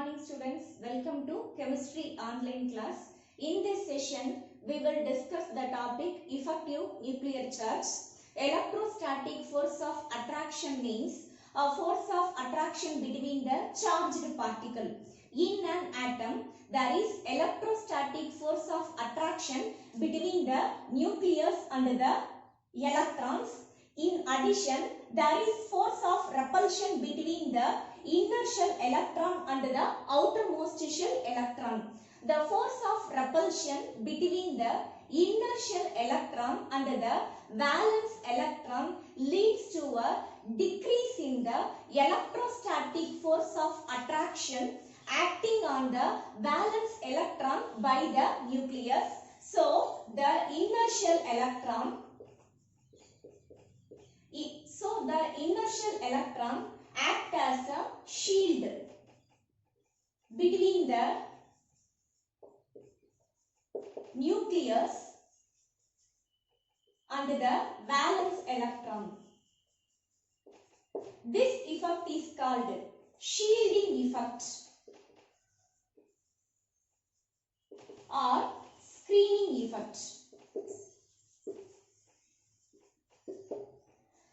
morning students, welcome to chemistry online class. In this session we will discuss the topic effective nuclear charge. Electrostatic force of attraction means a force of attraction between the charged particle. In an atom there is electrostatic force of attraction between the nucleus and the electrons. In addition, there is force of repulsion between the inner shell electron and the outermost shell electron. The force of repulsion between the inner shell electron and the valence electron leads to a decrease in the electrostatic force of attraction acting on the valence electron by the nucleus. So, the inner shell electron act as a shield between the nucleus and the valence electron. This effect is called shielding effect or screening effect.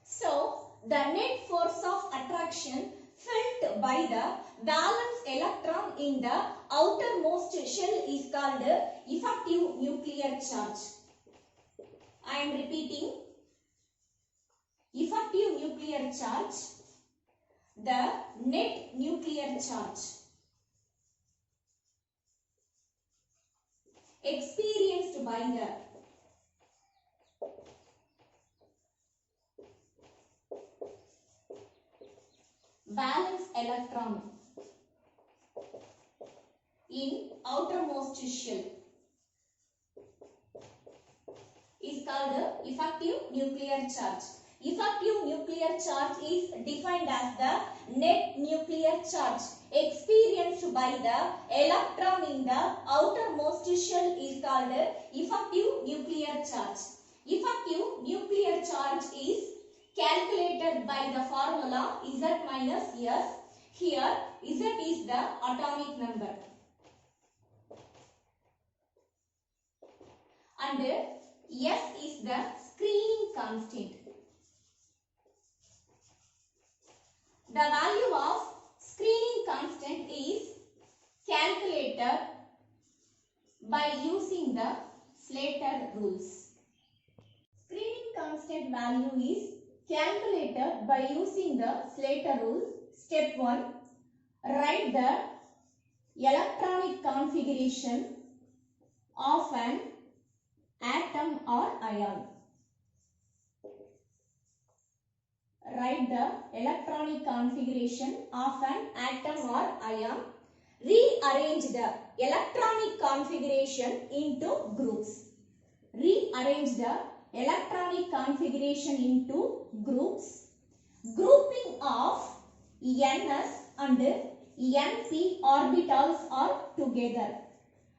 So, the net force of attraction felt by the valence electron in the outermost shell is called effective nuclear charge. I am repeating. Effective nuclear charge, the net nuclear charge experienced by the valence electron in outermost shell is called effective nuclear charge. Effective nuclear charge is defined as the net nuclear charge experienced by the electron in the outermost shell is called effective nuclear charge. Effective nuclear charge is calculated by the formula Z minus S. Here Z is the atomic number and S is the screening constant. The value of screening constant is calculated by using the Slater rules. Screening constant value is calculated by using the Slater rule. Step 1. Write the electronic configuration of an atom or ion. Write the electronic configuration of an atom or ion. Rearrange the electronic configuration into groups. Rearrange the electronic configuration into groups. Grouping of Ns and Np orbitals are together.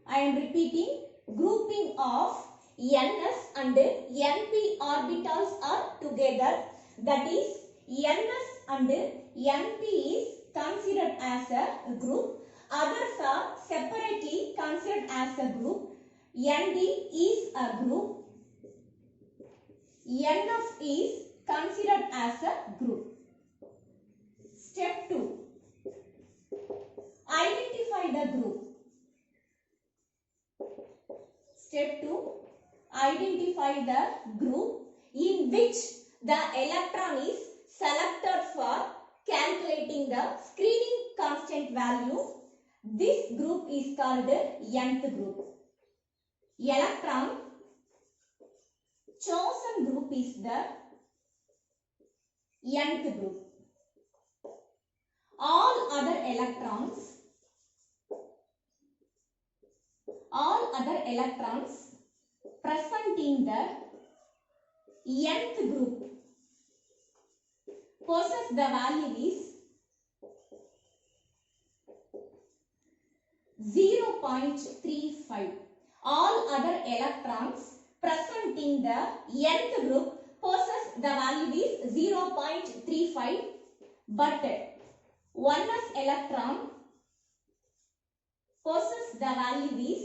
I am repeating. Grouping of Ns and Np orbitals are together. That is, Ns and Np is considered as a group. Others are separately considered as a group. Nd is a group. Nf is considered as a group. Step 2. Identify the group. Step 2. Identify the group in which the electron is selected for calculating the screening constant value. This group is called nth group. Electron chosen group is the nth group. All other electrons present in the nth group possess the value is 0.35. All other electrons present in the nth group possess the value is 0.35, but 1s electron the value is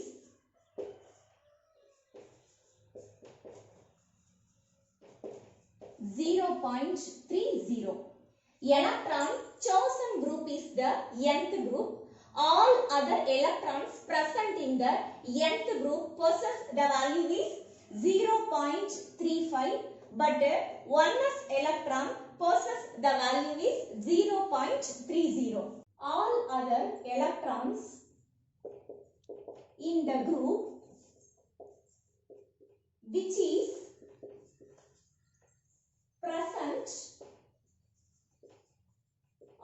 0.30. Electron chosen group is the nth group. All other electrons present in the nth group possess the value is 0.35, but 1s electron possess the value is 0.30. All other electrons in the group which is present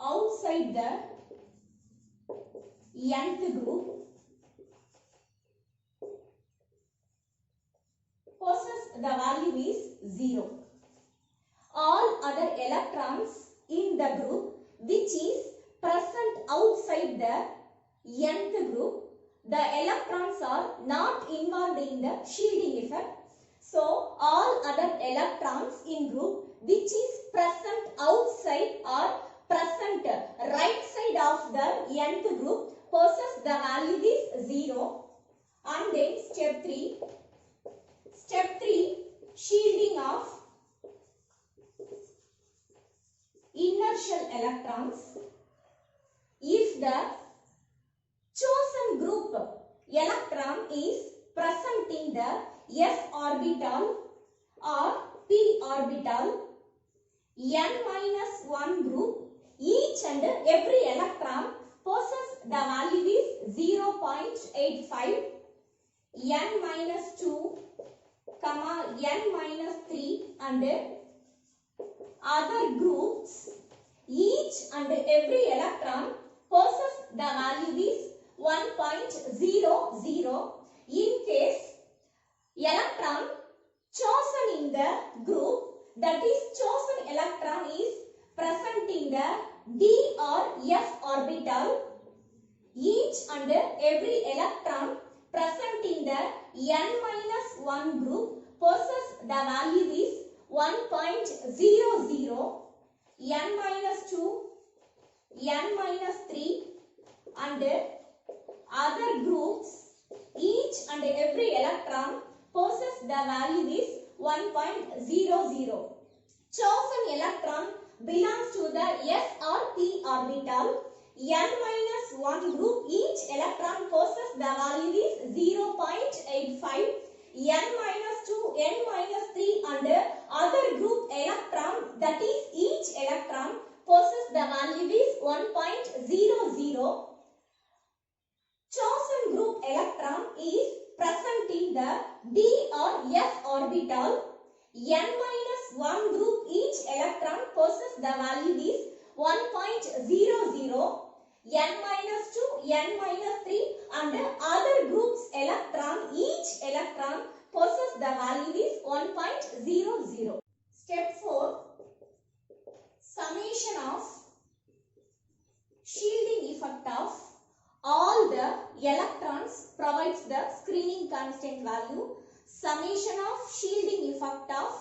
outside the nth group possess the value is 0. All other electrons in the group which is present outside the nth group, the electrons are not involved in the shielding effect. So all other electrons in group which is present outside or present right side of the nth group possess the value is 0. And then step 3. Step 3, shielding of inertial electrons. If the chosen group electron is present in the s orbital or p orbital, n-1 group, each and every electron possess the value is 0.85, n-2, n-3 and other groups, each and every electron possess the value is 1.00. In case electron chosen in the group, that is chosen electron is present in the d or f orbital, each and every electron present in the n-1 group possess the value is 1.00, n-2, n-3 and other groups, each and every electron possess the value is 1.00. Chosen electron belongs to the s or p orbital. n-1 group, each electron possess the value is 0.85. n-2, n-3 and other group electron, that is each electron possess the value is 1.00. Chosen group electron is present in the d or f orbital. n-1 group, each electron possess the value is 1.00. n-2, n-3 and other groups electron, each electron possess the value is 1.00. Step 4. Summation of shielding effect of all the electrons provides the screening constant value. Summation of shielding effect of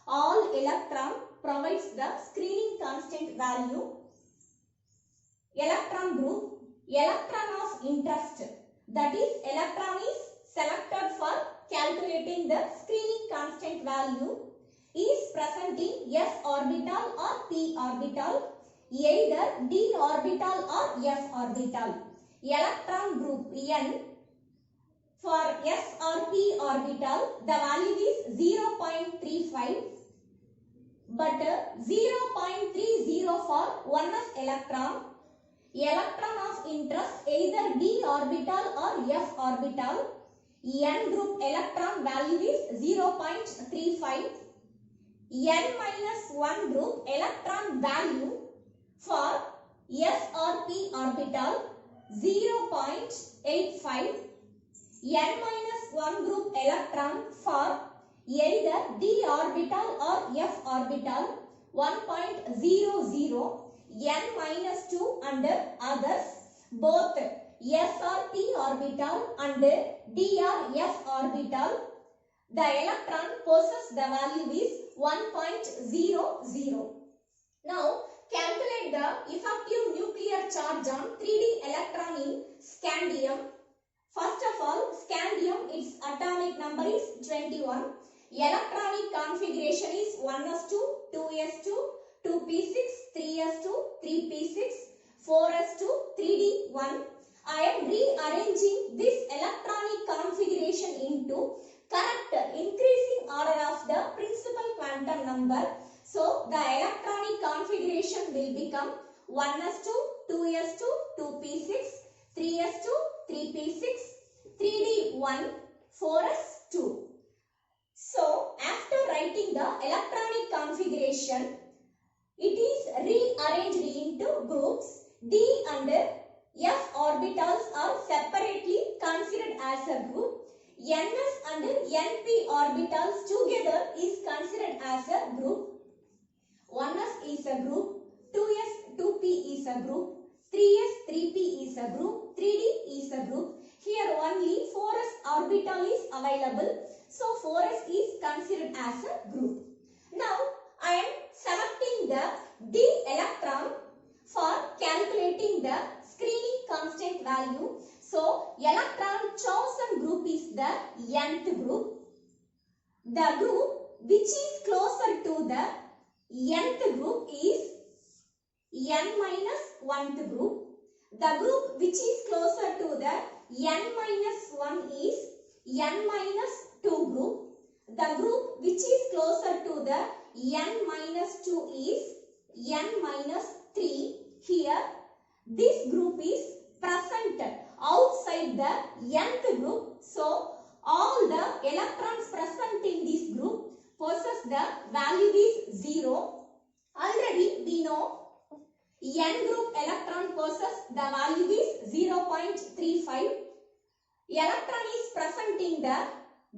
all electron provides the screening constant value. Electron group, electron of interest, that is electron is selected for calculating the screening constant value, is present in s orbital or p orbital, either d orbital or f orbital. Electron group n for s or p orbital, the value is 0.35, but 0.30 for 1s electron. Electron of interest, either d orbital or f orbital, n group electron value is 0.35. n-1 group electron value for s or p orbital 0.85. n-1 group electron for either d orbital or f orbital 1.00. n-2 and others, both s or p orbital and d or f orbital, the electron possess the value is 1.00. Now calculate the effective nuclear charge on 3d electron in scandium. First of all, scandium, its atomic number is 21. Electronic configuration is 1s2, 2s2, 2p6, 3s2, 3p6, 4s2, 3d1. I am rearranging this electronic configuration into correct increasing order of the principal quantum number. So, the electronic configuration will become 1s2, 2s2, 2p6, 3s2, 3p6, 3d1, 4s2. So, after writing the electronic configuration, it is rearranged into groups. D and F orbitals are separately considered as a group. Ns and Np orbitals together is considered as a group. 1s is a group, 2s, 2p is a group, 3s, 3p is a group, 3d is a group. Here only 4s orbital is available. So 4s is considered as a group. Now I am selecting the d electron for calculating the screening constant value. So electron chosen group is the nth group. The group which is closer to the nth group is n minus 1th group. The group which is closer to the n minus 1 is n minus 2 group. The group which is closer to the n minus 2 is n minus 3. Here this group is present outside the nth group. So all the electrons present in this group possess the value is 0. Already we know n group electron possess the value is 0.35. Electron is present in the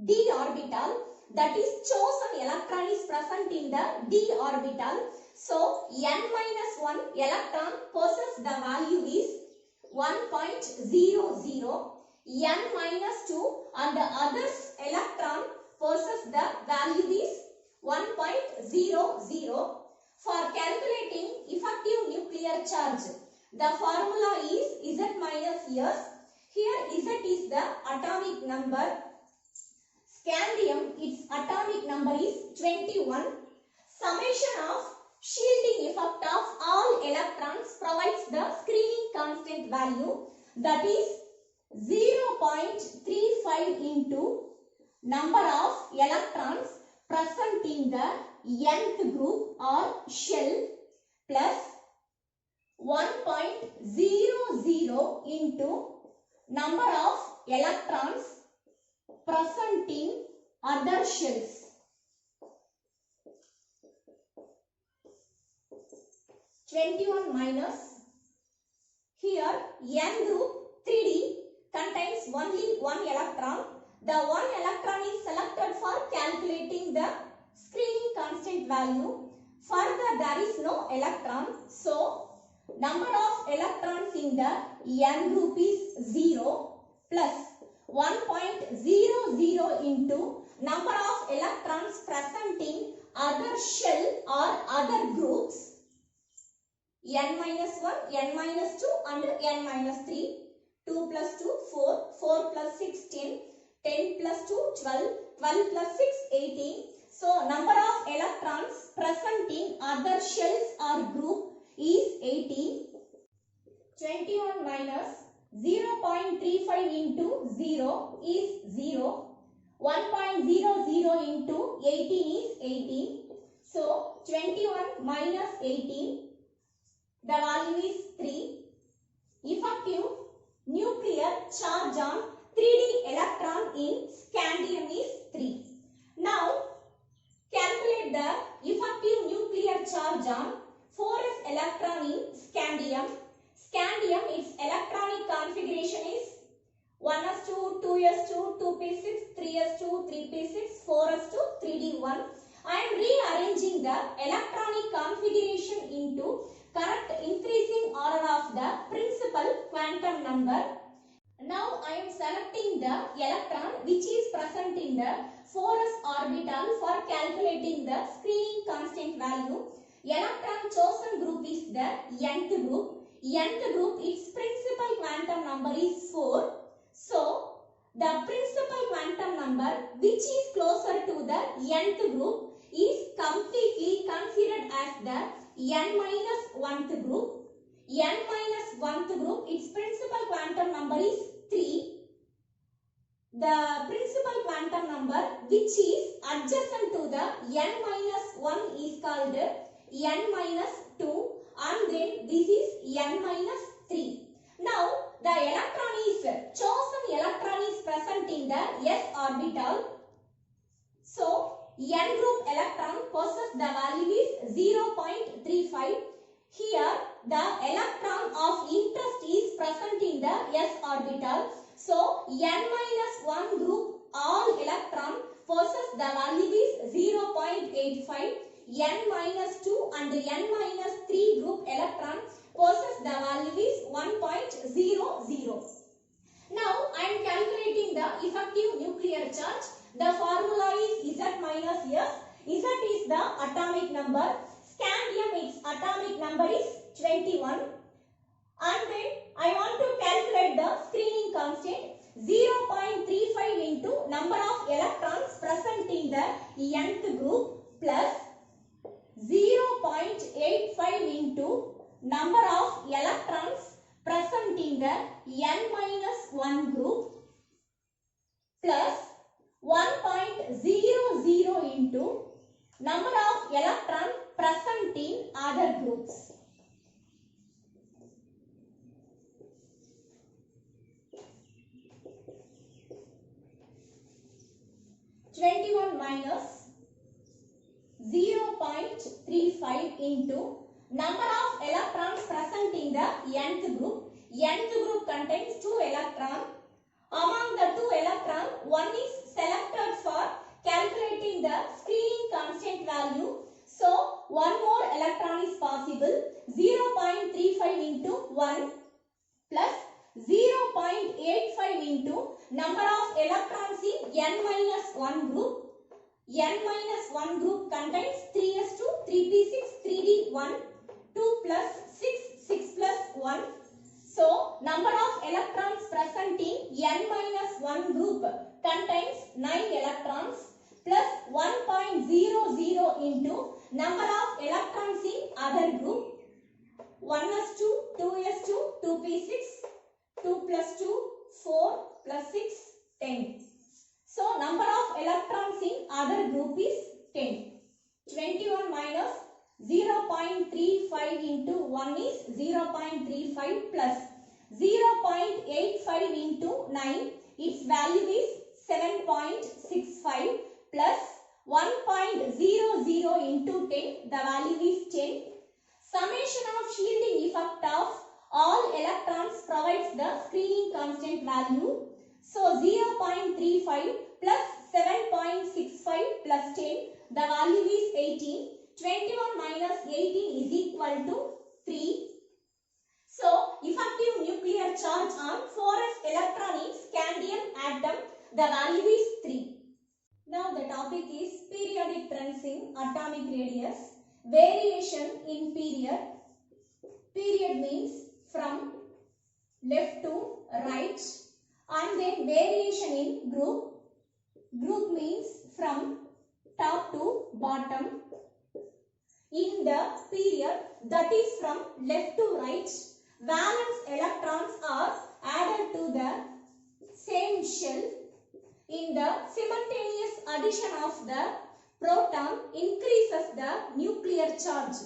d orbital, that is chosen electron is present in the d orbital. So n minus 1 electron possess the value is 1.00. n minus 2 and the others electron possess the value is 1.00. For calculating effective nuclear charge, the formula is Z minus S. Here Z is the atomic number. Scandium, its atomic number is 21. Summation of shielding effect of all electrons provides the screening constant value, that is 0.35 into number of electrons present in the nth group or shell plus 1.00 into number of electrons present in other shells. 21 minus, here n group 3d contains only one electron. The one electron is selected for calculating the screening constant value. Further, there is no electron. So, number of electrons in the n group is 0 plus 1.00 into number of electrons present in other shell or other groups. N minus 1, N minus 2 and N minus 3. 2 plus 2, 4. 4 plus 6, 10. 10 plus 2, 12. 12 plus 6, 18. So, number of electrons present in other shells or group is 18. 21 minus 0.35 into 0 is 0. 1.00 into 18 is 18. So, 21 minus 18, the value is 3. Effective nuclear charge on 3d electron in scandium is 3. Now, calculate the effective nuclear charge on 4s electron in scandium. Scandium, its electronic configuration is 1s2, 2s2, 2p6, 3s2, 3p6, 4s2, 3d1. I am rearranging the electronic configuration into correct increasing order of the principal quantum number. Now I am selecting the electron which is present in the 4s orbital for calculating the screening constant value. Electron chosen group is the nth group. Nth group, its principal quantum number is 4. So number which is closer to the nth group is completely considered as the n minus 1th group. N minus 1th group, its principal quantum number is 3. The principal quantum number which is adjacent to the n minus 1 is called n minus 2, and then this is n minus 3. Now the chosen electron is present in the s orbital. So n group electron possess the value is 0.35. Here the electron of interest is present in the s orbital. So n minus 1 group all electron possess the value is 0.85. n minus 2 and n minus 3 group electron possess the value is 1.00. Now I am calculating the effective nuclear charge. The formula is Z minus S. Z is the atomic number. Scandium, its atomic number is 21. And then I want to calculate the screening constant. 0.35 into number of electrons present in the nth group plus 0.85 into number of electrons present in the n minus 1 group plus 1.00 into number of electrons present in other groups. Minus 0.35 into number of electrons present in the nth group. Nth group contains 2 electrons. Among the 2 electrons, one is selected for calculating the screening constant value. So one more electron is possible. 0.35 into 1 plus 0.85 into number of electrons in n minus 1 group. N minus 1 group contains 3s2, 3p6, 3d1, 2 plus 6, 6 plus 1. So number of electrons present in n minus 1 group contains 9 electrons plus 1.00 into number of electrons in other group. 1s2, 2s2, 2p6, 2 plus 2, 4 plus 6, 10. So number of electrons in other group is 10. 21 minus 0.35 into 1 is 0.35 plus 0.85 into 9. Its value is 7.65 plus 1.00 into 10. The value is 10. Summation of shielding effect of all electrons provides the screening constant value. So 0.35 plus 7.65 plus 10, the value is 18. 21 minus 18 is equal to 3. So effective nuclear charge on 4s electron in scandium atom, the value is 3. Now the topic is periodic trends in atomic radius. Variation in period. Period means from left to right. And then variation in group. Group means from top to bottom. In the period, that is from left to right, valence electrons are added to the same shell. In the simultaneous addition of the proton increases the nuclear charge.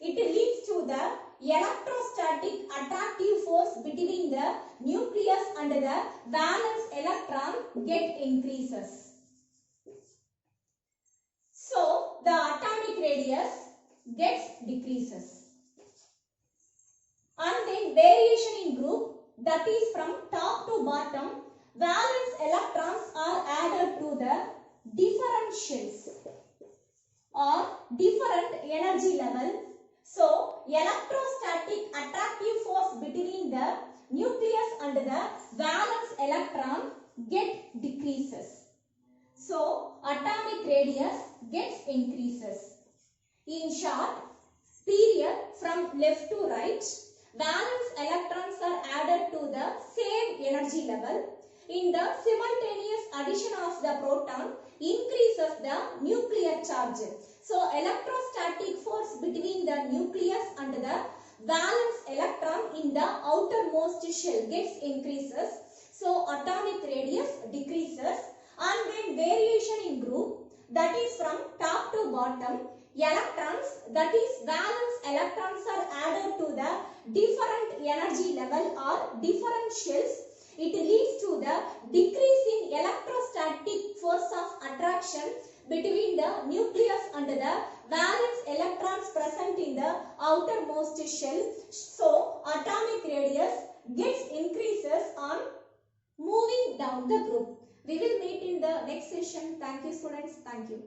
It leads to the electrostatic attractive force between the nucleus and the valence electron get increases. So the atomic radius gets decreases. And then variation in group, that is from top to bottom, valence electrons are added to the different shells or different energy level. So electrostatic attractive force between the nucleus and the valence electron get decreases. So atomic radius gets increases. In short, period from left to right, valence electrons are added to the same energy level. in the simultaneous addition of the proton increases the nuclear charge. So electrostatic force between the nucleus and the valence electron in the outermost shell gets increases. So atomic radius decreases, and when variation in group, that is from top to bottom, electrons, that is valence electrons, are added to the different energy level or different shells. It leads to the decrease in electrostatic force of attraction between the nucleus and the valence electrons present in the outermost shell. So atomic radius gets increases on moving down the group. We will meet in the next session. Thank you, students. Thank you.